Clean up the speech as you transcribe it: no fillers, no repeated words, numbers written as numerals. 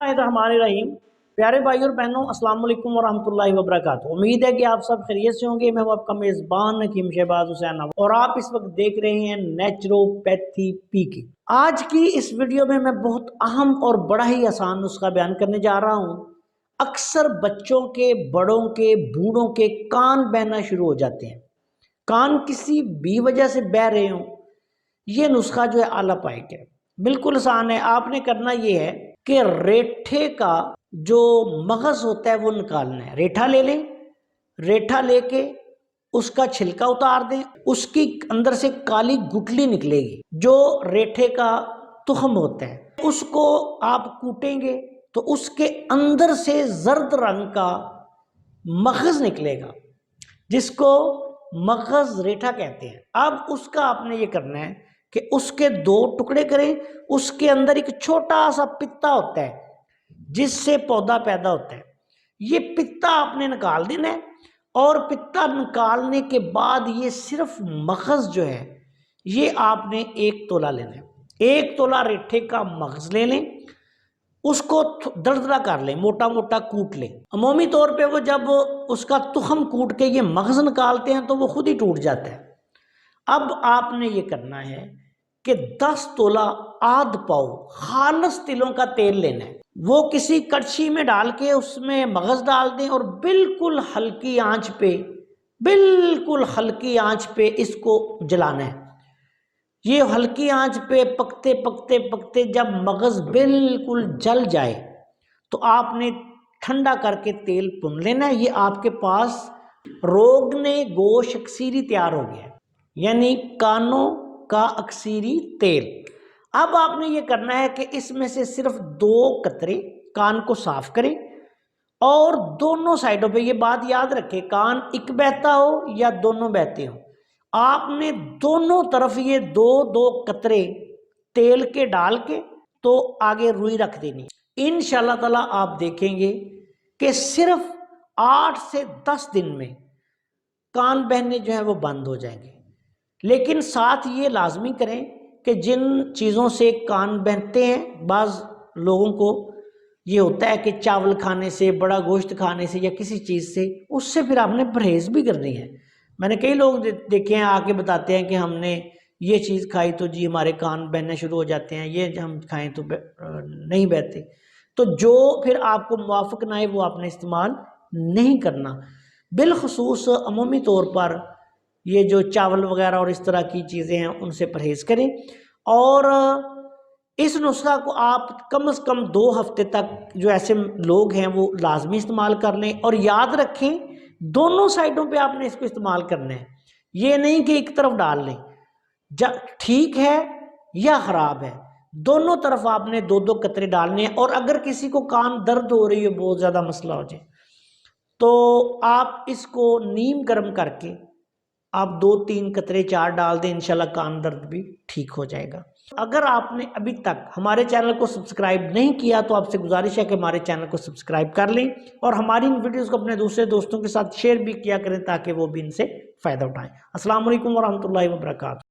रहीम। प्यारे भाई और बहनों, अस्सलाम वालेकुम वरहमतुल्लाहि वबरकातुहू। उम्मीद है कि आप सब खैरियत से होंगे। मैं हूं आपका मेज़बान हकीम शहबाज हुसैन और आप इस वक्त देख रहे हैं नेचुरोपैथी पीके। आज की इस वीडियो में मैं बहुत अहम और बड़ा ही आसान नुस्खा बयान करने जा रहा हूं। अक्सर बच्चों के, बड़ों के, बूढ़ों के कान बहना शुरू हो जाते हैं। कान किसी भी वजह से बह रहे हों, ये नुस्खा जो है आला पाइक है। बिल्कुल आसान है। आपने करना ये है कि रेठे का जो मगज होता है वो निकालना है। रेठा ले लें, रेठा लेके उसका छिलका उतार दें। उसकी अंदर से काली गुठली निकलेगी जो रेठे का तुखम होता है। उसको आप कूटेंगे तो उसके अंदर से जर्द रंग का मगज निकलेगा, जिसको मगज रेठा कहते हैं। अब उसका आपने ये करना है कि उसके 2 टुकड़े करें। उसके अंदर एक छोटा सा पित्ता होता है जिससे पौधा पैदा होता है। ये पित्ता आपने निकाल देना है और पित्ता निकालने के बाद ये सिर्फ मगज जो है ये आपने 1 तोला लेना है। 1 तोला रेठे का मगज ले लें, उसको दरदरा कर लें, मोटा मोटा कूट लें। अमूमी तौर पे वो जब उसका तुखम कूट के ये मगज निकालते हैं तो वो खुद ही टूट जाता है। अब आपने ये करना है कि 10 तोला आध पाव खालस तिलों का तेल लेना है। वो किसी कड़छी में डाल के उसमें मगज डाल दें और बिल्कुल हल्की आंच पे, बिल्कुल हल्की आंच पे इसको जलाना है। ये हल्की आंच पे पकते पकते पकते जब मगज बिल्कुल जल जाए तो आपने ठंडा करके तेल भून लेना है। ये आपके पास रोगने गोश अक्सीरी तैयार हो गया, यानी कानों का अक्सीरी तेल। अब आपने ये करना है कि इसमें से सिर्फ 2 कतरे कान को साफ करें और दोनों साइडों पे, ये बात याद रखें, कान एक बहता हो या दोनों बहते हो, आपने दोनों तरफ ये 2-2 कतरे तेल के डाल के तो आगे रुई रख देनी। इंशाल्लाह ताला आप देखेंगे कि सिर्फ 8 से 10 दिन में कान बहने जो है वो बंद हो जाएंगे। लेकिन साथ ये लाजमी करें कि जिन चीज़ों से कान बहते हैं, बाज़ लोगों को ये होता है कि चावल खाने से, बड़ा गोश्त खाने से या किसी चीज़ से, उससे फिर आपने परहेज़ भी करनी है। मैंने कई लोग देखे हैं आके बताते हैं कि हमने ये चीज़ खाई तो जी हमारे कान बहने शुरू हो जाते हैं, ये हम खाएं तो नहीं बहते। तो जो फिर आपको मुवाफ़िक ना आए वो आपने इस्तेमाल नहीं करना। बिलखुसूस अमूमी तौर पर ये जो चावल वगैरह और इस तरह की चीज़ें हैं उनसे परहेज़ करें। और इस नुस्खा को आप कम से कम 2 हफ्ते तक जो ऐसे लोग हैं वो लाजमी इस्तेमाल कर लें। और याद रखें, दोनों साइडों पे आपने इसको इस्तेमाल करना है। ये नहीं कि एक तरफ डाल लें, ठीक है या ख़राब है, दोनों तरफ आपने 2-2 कतरे डालने हैं। और अगर किसी को कान दर्द हो रही है, बहुत ज़्यादा मसला हो जाए, तो आप इसको नीम गर्म करके आप 2-3 कतरे 4 डाल दें, इंशाल्लाह कान दर्द भी ठीक हो जाएगा। अगर आपने अभी तक हमारे चैनल को सब्सक्राइब नहीं किया तो आपसे गुजारिश है कि हमारे चैनल को सब्सक्राइब कर लें और हमारी इन वीडियोस को अपने दूसरे दोस्तों के साथ शेयर भी किया करें ताकि वो भी इनसे फ़ायदा उठाएं। अस्सलाम वालेकुम वरहमतुल्लाहि वबरकातुहू।